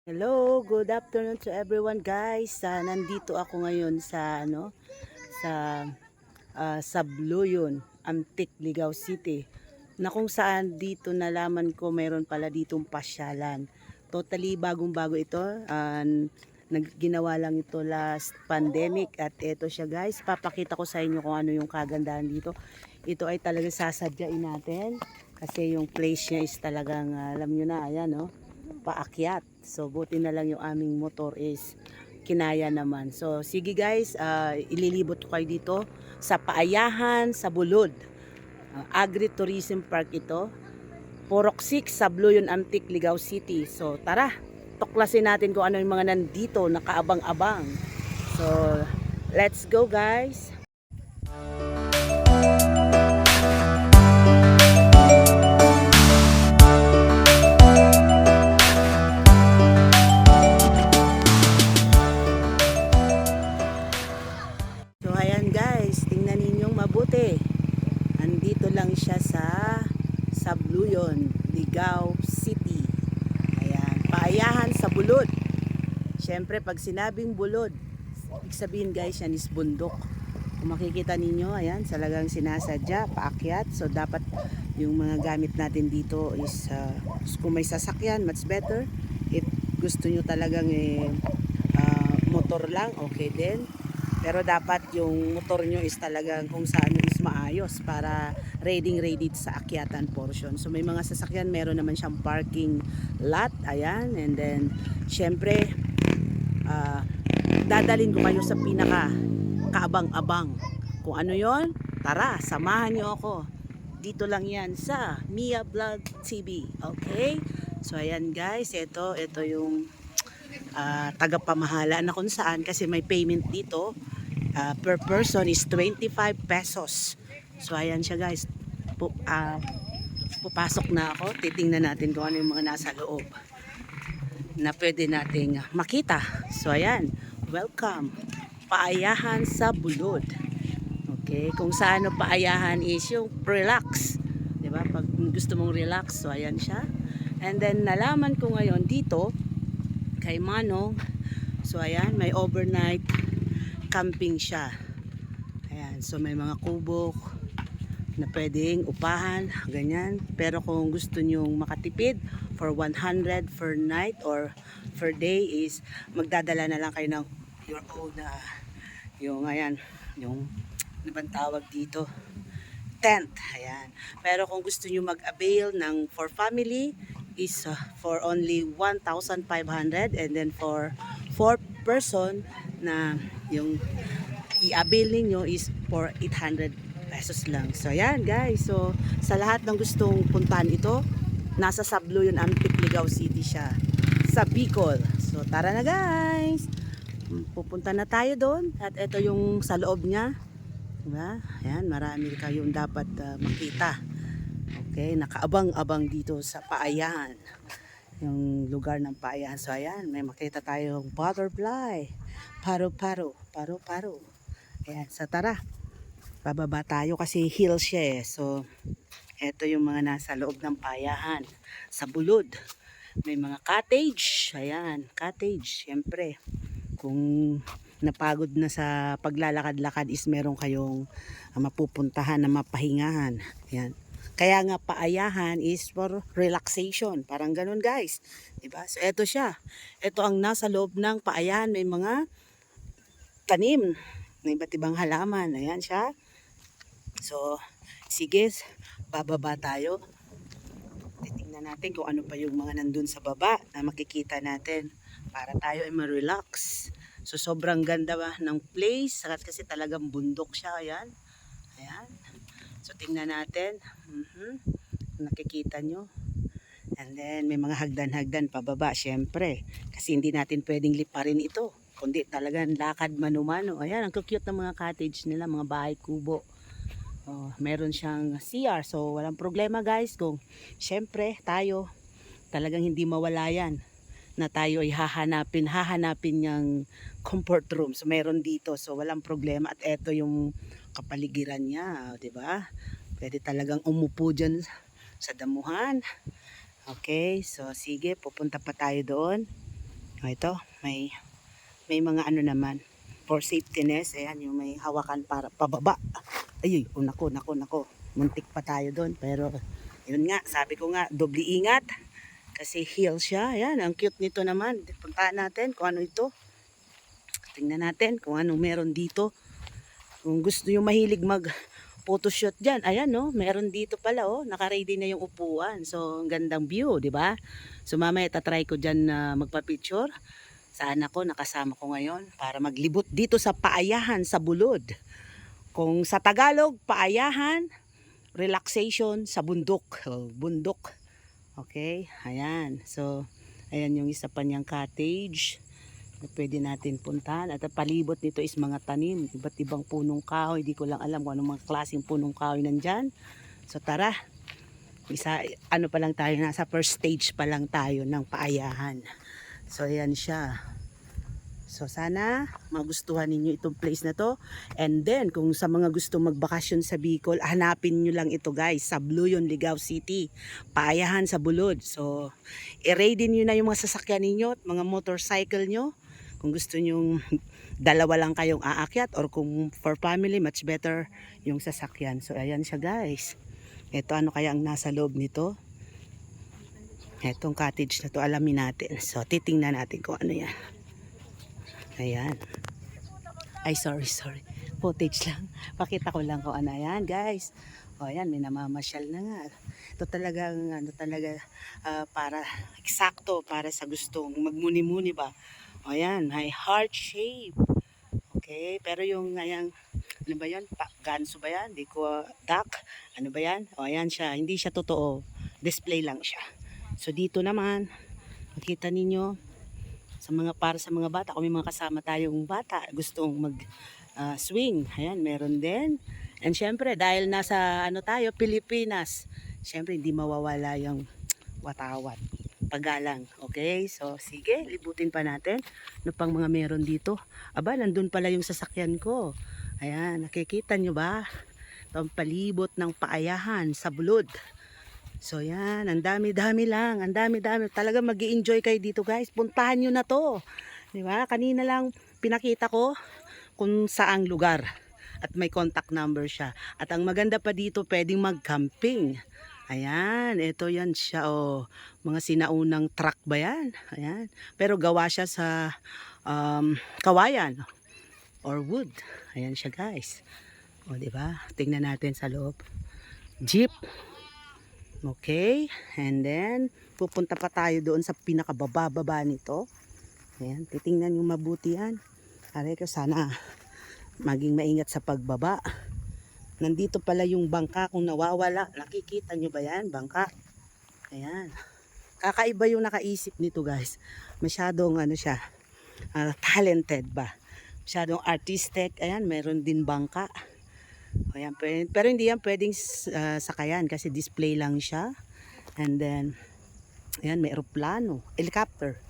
Hello, good afternoon to everyone guys. Nandito ako ngayon sa Sabloyon, Antique, Ligao City. Na kung saan dito nalaman ko mayroon pala ditong pasyalan. Totally bagong-bago ito. Ginawa lang ito last pandemic at ito siya guys. Papakita ko sa inyo kung ano yung kagandahan dito. Ito ay talagang sasadyain natin kasi yung place niya is talagang alam nyo na, ayan oh, paakyat. So buti na lang yung aming motor is kinaya naman. So sige guys, ililibot ko kayo dito sa Paayahan sa Bulod. Agri-tourism park ito. Purok 6, Sabloyon Antique, Ligao City. So tara, tuklasin natin kung ano yung mga nandito nakaabang-abang. So let's go guys. So ayan guys, tingnan ninyong mabuti. Andito lang siya sa Sabloyon, Ligao City. Ayan, Paayahan sa Bulod. Siyempre pag sinabing bulod, ibig sabihin guys yan is bundok. Kung makikita ninyo, ayan, talagang sinasadya, paakyat. So dapat yung mga gamit natin dito is kung may sasakyan, much better. If gusto nyo talagang motor lang, okay din. Pero dapat yung motor nyo is talagang kung saan is maayos para ready sa akyatan portion. So may mga sasakyan, meron naman siyang parking lot, ayan. And then, syempre, dadalhin ko kayo sa pinaka kaabang-abang. Kung ano yon, tara, samahan nyo ako. Dito lang yan sa Mia Vlog TV. Okay? So ayan guys, ito yung tagapamahala na kung saan kasi may payment dito. Per person is 25 pesos. So ayan siya guys. Pupasok na ako. Titingnan natin kung ano yung mga nasa loob na pwede nating makita. So ayan, welcome. Paayahan sa Bulod. Okay, kung saan paayahan is yung relax. 'Di ba? Pag gusto mong relax, so ayan siya. And then nalaman ko ngayon dito kay Manong. So ayan, may overnight camping siya. Ayan, so may mga kubo na pwedeng upahan, ganyan. Pero kung gusto nyong makatipid for 100 per night or per day is magdadala na lang kayo ng your own yung ayan, yung ano bang tawag dito? Tent. Ayan. Pero kung gusto nyo mag-avail ng for family is for only 1,500 and then for 4 person na yung i-avail ninyo is for 800 pesos lang. So ayan guys, so sa lahat ng gustong puntahan ito, nasa Sabloyon Antique, Ligao City siya sa Bicol. So tara na guys, pupunta na tayo doon at ito yung sa loob niya, diba? Ayan, marami kayong dapat makita. Okay, nakaabang-abang dito sa Paayahan, yung lugar ng Paayahan. So ayan, may makita tayong butterfly, paro-paro, paro-paro. Ayan, so tara, bababa tayo kasi hill siya eh. So eto yung mga nasa loob ng Paayahan sa Bulod. May mga cottage, ayan, cottage. Siyempre, kung napagod na sa paglalakad-lakad is meron kayong mapupuntahan na mapahingahan. Ayan. Kaya nga Paayahan is for relaxation. Parang ganun guys. Diba? So eto siya. Ito ang nasa loob ng Paayahan. May mga tanim na iba't ibang halaman. Ayan siya. So, sige, bababa tayo. Titingnan natin kung ano pa yung mga nandun sa baba na makikita natin para tayo ay ma-relax. So, sobrang ganda ba ng place kasi talagang bundok siya. Ayan. Ayan. So, tingnan natin. Nakikita nyo. And then, may mga hagdan-hagdan pababa, syempre. Kasi hindi natin pwedeng liparin ito. Kundi talagang lakad mano-mano. Ayan, ang cute ng mga cottage nila, mga bahay kubo. Oh, meron siyang CR. So, walang problema guys. Kung syempre, tayo, talagang hindi mawala yan. Na tayo ay hahanapin yung comfort room. So, meron dito. So, walang problema. At eto yung kapaligiran niya. Oh, diba? Pwede talagang umupo dyan sa damuhan. Okay, so sige, pupunta pa tayo doon. Ito, may mga ano naman for safetyness. Ayan, yung may hawakan para pababa. Ay, oh, nako. Muntik pa tayo doon. Pero, yun nga, sabi ko nga, doble ingat. Kasi heel siya. Ayan, ang cute nito naman. Puntahan natin kung ano ito. Tingnan natin kung ano meron dito. Kung gusto yung mahilig mag photoshoot dyan, ayan no, meron dito pala oh, naka-ready na yung upuan. So, ang gandang view, di ba? So, mamaya tatry ko dyan na magpa-picture. Sa anak ko, nakasama ko ngayon para maglibot dito sa Paayahan sa Bulod. Kung sa Tagalog, Paayahan, relaxation sa bundok. Oh, bundok. Okay, ayan. So, ayan yung isa pa niyang cottage na pwede natin puntahan. At ang palibot nito is mga tanim, iba't ibang punong kahoy. Hindi ko lang alam kung anong mga klaseng punong kahoy nandyan. So tara, ano pa lang tayo, nasa first stage pa lang tayo ng Paayahan. So ayan siya. So sana magustuhan ninyo itong place na to. And then kung sa mga gusto magbakasyon sa Bicol, hanapin nyo lang ito guys, sa Bluyon, Ligao City, Paayahan sa Bulod. So i-ready nyo na yung mga sasakyan ninyo at mga motorcycle nyo. Kung gusto nyong dalawa lang kayong aakyat, or kung for family, much better yung sasakyan. So ayan siya guys. Ito, ano kaya ang nasa loob nito? Etong cottage na to, alamin natin. So titingnan natin kung ano yan. Ayan. Ay, sorry. Footage lang. Pakita ko lang kung ano yan, guys. O, ayan, may namamasyal na nga. Ito talagang, para, eksakto, para sa gustong magmuni-muni ba. O, ayan, may heart shape. Okay, pero yung, ayan, ano ba yan? Ganso ba yan? Di ko, duck? Ano ba yan? O, ayan siya. Hindi siya totoo. Display lang siya. So, dito naman, makita ninyo, para sa mga bata, kung may mga kasama tayong bata gustong mag swing, ayan, meron din. And syempre dahil nasa ano tayo, Pilipinas, syempre hindi mawawala yung watawat, paggalang. Okay, so sige, libutin pa natin ano pang mga meron dito. Aba, nandun pala yung sasakyan ko. Ayan, nakikita nyo ba itong palibot ng Paayahan sa Bulod? So yan, ang dami-dami lang, ang dami-dami. Talaga mag-i-enjoy kayo dito guys. Puntahan nyo na to. Di ba? Kanina lang pinakita ko kung saang lugar. At may contact number siya. At ang maganda pa dito, pwedeng mag-camping. Ayan, ito yan siya. Oh. Mga sinaunang truck ba yan? Ayan. Pero gawa siya sa kawayan or wood. Ayan siya guys. O, di ba? Tingnan natin sa loob. Jeep. Okay, and then pupunta pa tayo doon sa pinakababa nito. Ayan, titingnan yung mabuti yan. Aray ko, sana maging maingat sa pagbaba. Nandito pala yung bangka kung nawawala. Nakikita nyo ba yan? Bangka. Ayan. Kakaiba yung nakaisip nito guys. Masyadong ano siya, talented ba? Masyadong artistic. Ayan, meron din bangka. Ayan, pero hindi yan pwedeng sakayan kasi display lang siya. And then, ayan, may aeroplano, helicopter.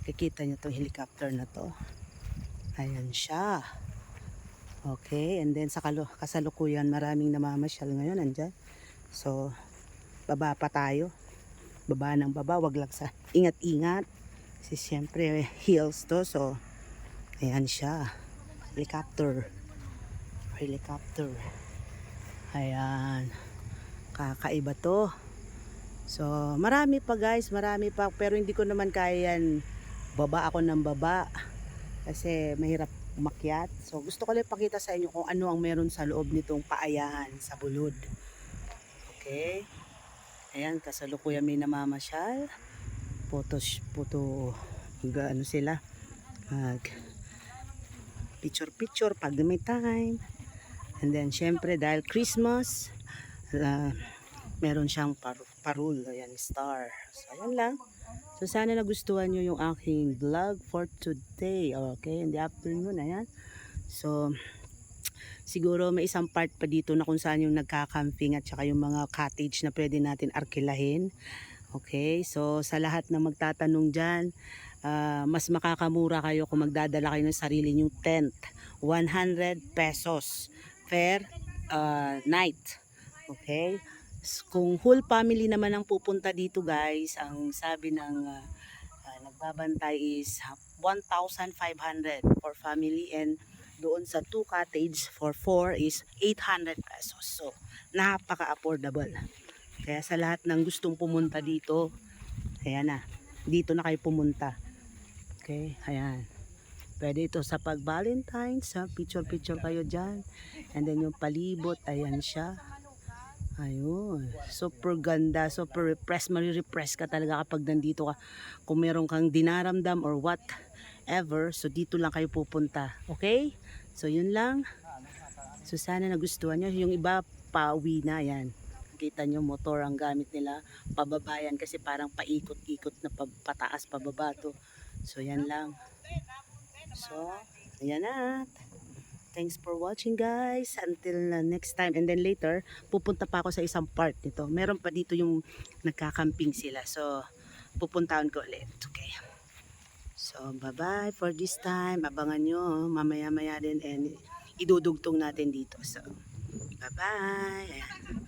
Kikita nyo itong helicopter na to. Ayan siya. Okay, and then sa kasalukuyan, maraming namamasyal ngayon andyan. So, baba pa tayo. Baba ng baba, wag lang sa ingat-ingat. Kasi siyempre, hills to. So, ayan siya. Helicopter. Ayan, kakaiba to. So marami pa guys, marami pa, pero hindi ko naman kaya yan. Baba ako ng baba kasi mahirap umakyat. So gusto ko lang pakita sa inyo kung ano ang meron sa loob nitong Paayahan sa Bulod. Okay, ayan, kasalukuyan may namamasyal. Photo ano sila, mag picture pag may time. And then, syempre, dahil Christmas, meron siyang parul. Ayan, star. So, ayan lang. So, sana nagustuhan nyo yung aking vlog for today. Okay, in the afternoon, ayan. So, siguro may isang part pa dito na kung saan yung nagka-camping at saka yung mga cottage na pwede natin arkilahin. Okay, so sa lahat na magtatanong dyan, mas makakamura kayo kung magdadala kayo ng sarili nyong tent. 100 pesos per night. Okay? Kung whole family naman ang pupunta dito guys, ang sabi ng nagbabantay is 1,500 for family, and doon sa 2 cottage for 4 is 800 pesos. So, napaka-affordable. Kaya sa lahat ng gustong pumunta dito, ayan na, dito na kayo pumunta. Okay, ayan. Pwede ito sa pag-Valentine's, sa picture-picture kayo dyan. And then yung palibot, ayan siya. Ayun, super ganda, super repress, marirepress ka talaga kapag nandito ka. Kung meron kang dinaramdam or whatever, so dito lang kayo pupunta. Okay? So yun lang. So sana nagustuhan nyo. Yung iba, pauwi na yan. Kita nyo, motor ang gamit nila. Pababayan kasi parang paikot-ikot na pataas, pababa to. So yan lang. So, ayan na. Thanks for watching guys. Until next time. And then later, pupunta pa ako sa isang part nito. Meron pa dito yung nagkakamping sila. So, pupuntahan ko ulit. Okay. So, bye-bye for this time. Abangan nyo. Mamaya-maya din. And idudugtong natin dito. So, bye-bye.